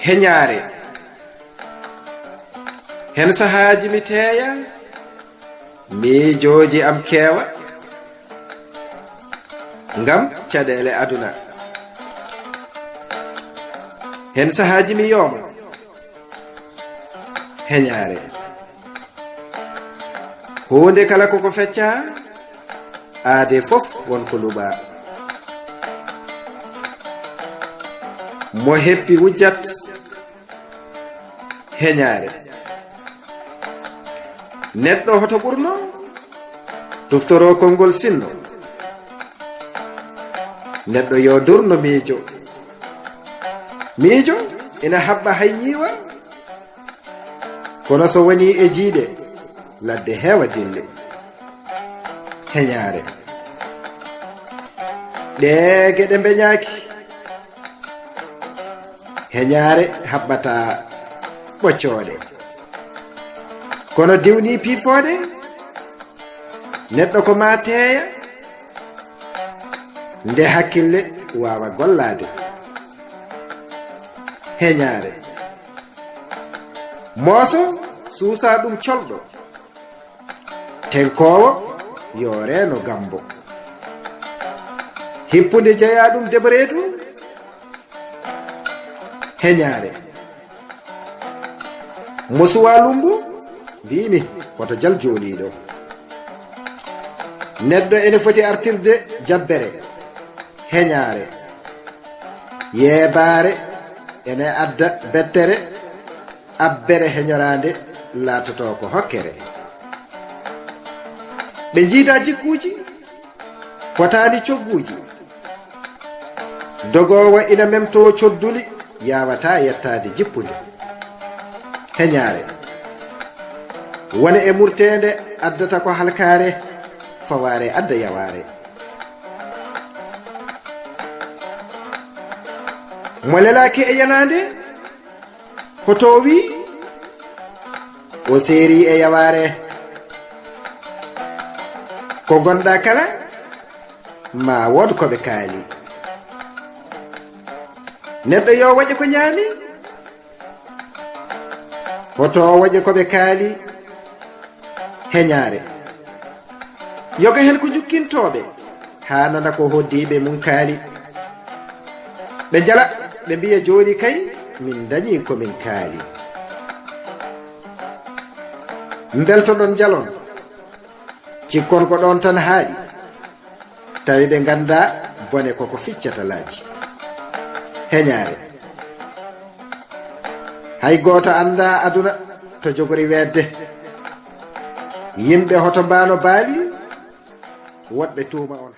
heñaare hen sahaaji mi teeya miijooji am keewa ngam caɗeele aduna hen sahaaji mi yooma heñaare huunde kala koko fecca aade fof wonko luɓa mo heppi wujjat heñaare neɗɗo hoto ɓurno tuftoro konngol sinno neɗɗo yo durno miijo ina haɓɓa hay ñiiwa kono so woni e jiiɗe ladde heewa dille heñaare ɗe geɗe mbeñaaki heñaare haɓɓata ɓoccooɗe kono diwni piifooɗe neɗɗo ko ma teeya nde hakkille waawa gollaade heñaare mooso suusa ɗum colɗo tenkoowo yo reeno gambo hippunde jeya ɗum debareetu heñaare musuwa lumbu mbimi woto jal jooliiɗo neɗɗo ene foti artirde jabbere heñaare yeebaare ene adda bettere abbere heñorande laatoto ko hokkere ɓe jiida jikkuuji potaani cogguuji dogowo ina memto codduli yawata yettade jippude heñaare wona e murtede addata ko halkaare fawaare adda yawaare mo lelaki e yanande hoto wi o seeri e yawaare ko gonɗa kala ma wod koɓe kaali neɗɗo yo waƴe ko ñaami hoto waƴe koɓe kaali heñaare yoga hen ko jukkintoɓe ha nana ko hoddiɓe mum kaali ɓe jala ɓe mbiya joni kay min dañi komin kaali beltoɗon jalon cikkon ko ɗon tan haaɗi tawi ɓe ganda bone koko ficcata laaji heñaare hay goto anda aduna to jogori wedde yimɓe hoto mbano baali woɗɓe tuuma on